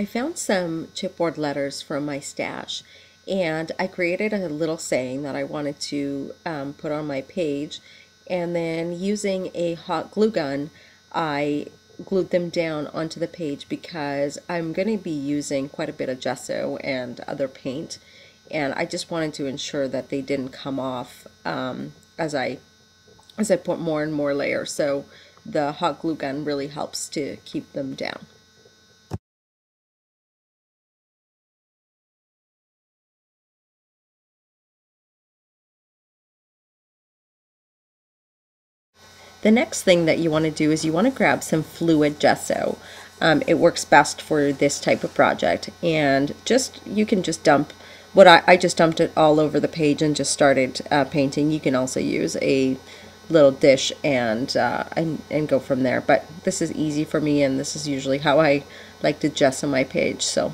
I found some chipboard letters from my stash, and I created a little saying that I wanted to put on my page, and then using a hot glue gun I glued them down onto the page because I'm going to be using quite a bit of gesso and other paint, and I just wanted to ensure that they didn't come off as I put more and more layers. So the hot glue gun really helps to keep them down. The next thing that you want to do is you want to grab some fluid gesso. It works best for this type of project, and you can just dump what I just dumped it all over the page and just started painting. You can also use a little dish and go from there, but this is easy for me, and this is usually how I like to gesso my page, so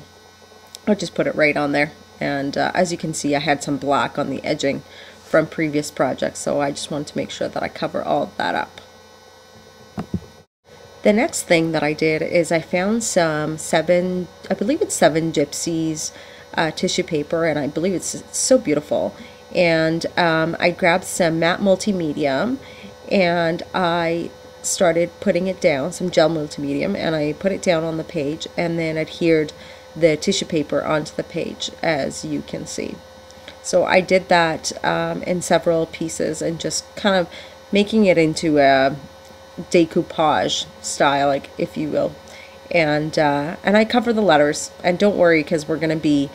I'll just put it right on there. And as you can see, I had some black on the edging from previous projects, so I just wanted to make sure that I cover all of that up. The next thing that I did is I found some I believe it's 7 Gypsies tissue paper, and I believe it's so beautiful. And I grabbed some matte multi-medium, and I started putting it down, some gel multi-medium, and I put it down on the page and then adhered the tissue paper onto the page, as you can see. So I did that in several pieces and just kind of making it into a decoupage style, like, if you will. And I cover the letters, and don't worry, because we're going to be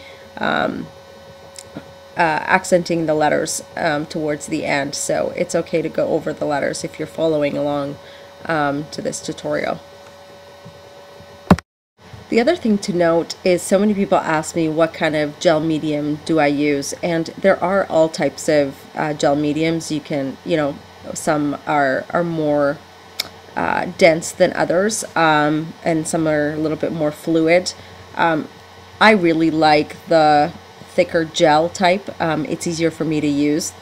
accenting the letters towards the end, so it's okay to go over the letters if you're following along to this tutorial. The other thing to note is so many people ask me what kind of gel medium do I use, and there are all types of gel mediums. You can, some are more dense than others, and some are a little bit more fluid. I really like the thicker gel type. It's easier for me to use,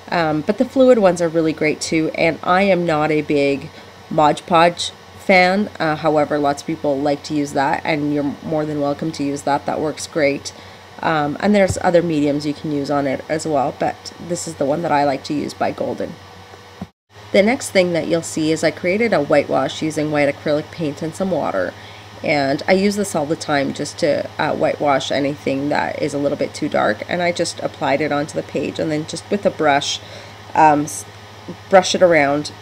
but the fluid ones are really great too, and I am not a big Mod Podge fan. However, lots of people like to use that, and you're more than welcome to use that. That works great. And there's other mediums you can use on it as well, but this is the one that I like to use by Golden. The next thing that you'll see is I created a whitewash using white acrylic paint and some water, and I use this all the time just to whitewash anything that is a little bit too dark, and I just applied it onto the page, and then just with a brush brush it around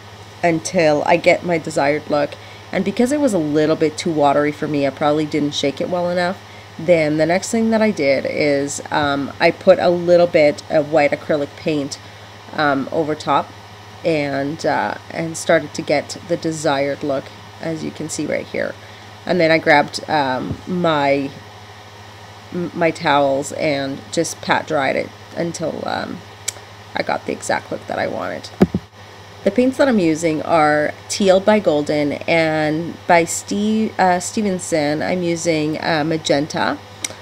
until I get my desired look. And because it was a little bit too watery for me, I probably didn't shake it well enough. Then the next thing that I did is I put a little bit of white acrylic paint over top, and started to get the desired look, as you can see right here. And then I grabbed my towels and just pat dried it until I got the exact look that I wanted. The paints that I'm using are Teal by Golden, and by Stevenson I'm using magenta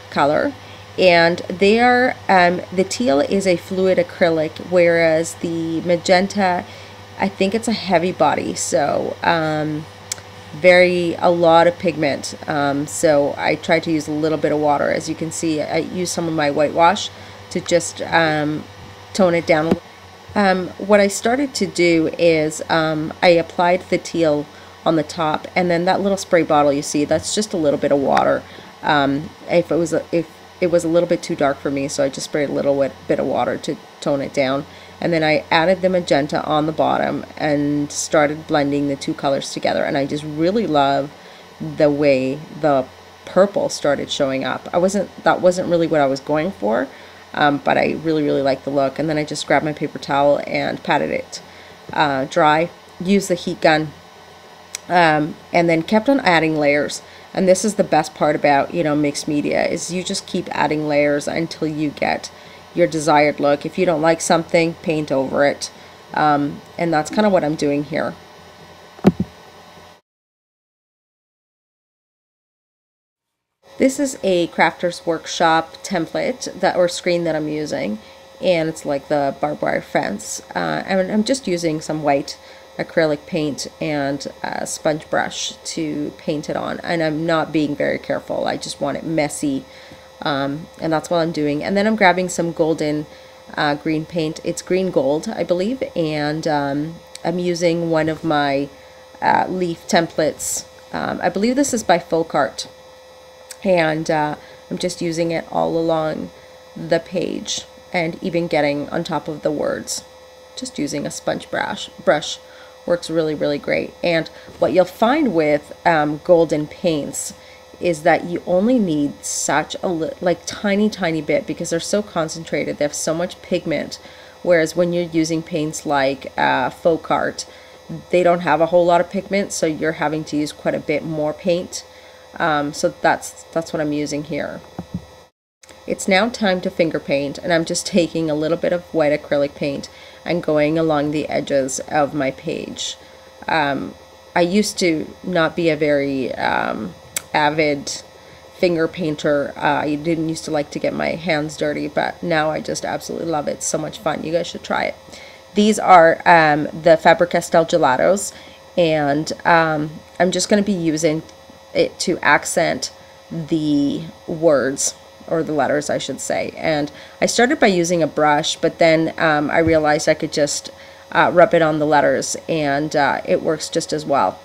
color, and they are the teal is a fluid acrylic, whereas the magenta, I think it's a heavy body, so a lot of pigment, so I tried to use a little bit of water. As you can see, I used some of my whitewash to just tone it down a little. What I started to do is I applied the teal on the top, and then that little spray bottle you see, that's just a little bit of water. If it was a little bit too dark for me, so I just sprayed a little bit of water to tone it down, and then I added the magenta on the bottom and started blending the two colors together. And I just really love the way the purple started showing up. That wasn't really what I was going for, but I really like the look. And then I just grabbed my paper towel and patted it dry, used the heat gun, and then kept on adding layers. And this is the best part about mixed media, is you just keep adding layers until you get your desired look. If you don't like something, paint over it, and that's kind of what I'm doing here. This is a Crafter's Workshop template or screen that I'm using, and it's like the barbed wire fence, and I'm just using some white acrylic paint and a sponge brush to paint it on, and I'm not being very careful. I just want it messy, and that's what I'm doing. And then I'm grabbing some golden green paint. It's green gold, I believe, and I'm using one of my leaf templates. I believe this is by Folk Art, and I'm just using it all along the page and even getting on top of the words. Just using a sponge brush works really great. And what you'll find with golden paints is that you only need such a like tiny bit, because they're so concentrated, they have so much pigment, whereas when you're using paints like Folk Art, they don't have a whole lot of pigment, so you're having to use quite a bit more paint. So that's what I'm using here. It's now time to finger paint, and I'm just taking a little bit of white acrylic paint and going along the edges of my page. I used to not be a very avid finger painter. I didn't used to like to get my hands dirty, but now I just absolutely love it. It's so much fun. You guys should try it. These are the Faber-Castell gelatos, and I'm just going to be using it to accent the words, or the letters I should say. And I started by using a brush, but then I realized I could just rub it on the letters, and it works just as well.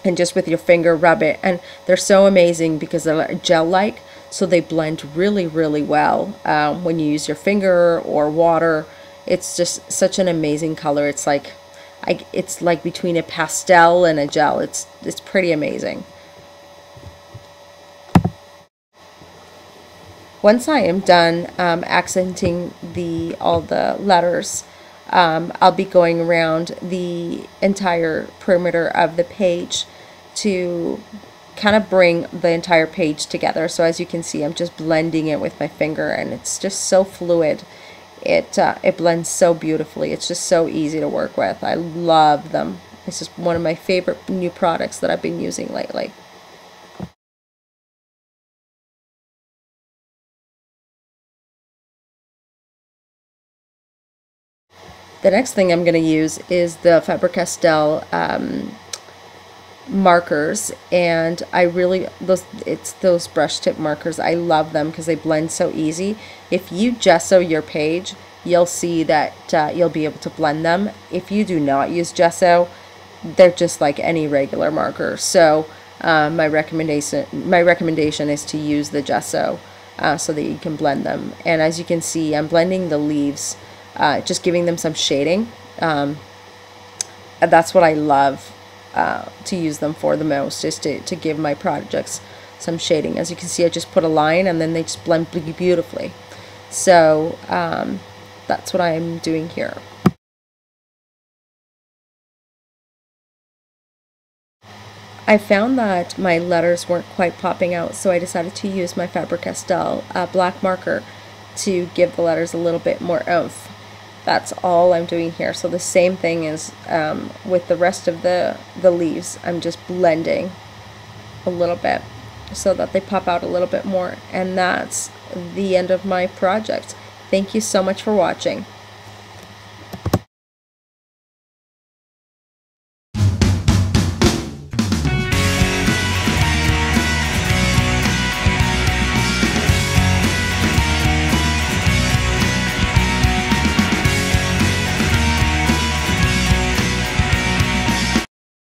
And just with your finger, rub it, and they're so amazing because they're gel-like, so they blend really well when you use your finger or water. It's just such an amazing color. It's like between a pastel and a gel. It's pretty amazing. Once I am done accenting all the letters, I'll be going around the entire perimeter of the page to kind of bring the entire page together. So as you can see, I'm just blending it with my finger, and it's just so fluid. It blends so beautifully. It's just so easy to work with. I love them. It's just one of my favorite new products that I've been using lately. The next thing I'm going to use is the Faber-Castell markers, and it's those brush tip markers. I love them because they blend so easy. If you gesso your page, you'll see that you'll be able to blend them. If you do not use gesso, they're just like any regular marker. So my recommendation is to use the gesso so that you can blend them. And as you can see, I'm blending the leaves, just giving them some shading. That's what I love to use them for the most, is to give my projects some shading. As you can see, I just put a line and then they just blend beautifully. So that's what I'm doing here. I found that my letters weren't quite popping out, so I decided to use my Faber-Castell black marker to give the letters a little bit more oomph. That's all I'm doing here. So the same thing is with the rest of the leaves. I'm just blending a little bit so that they pop out a little bit more, and that's the end of my project. Thank you so much for watching.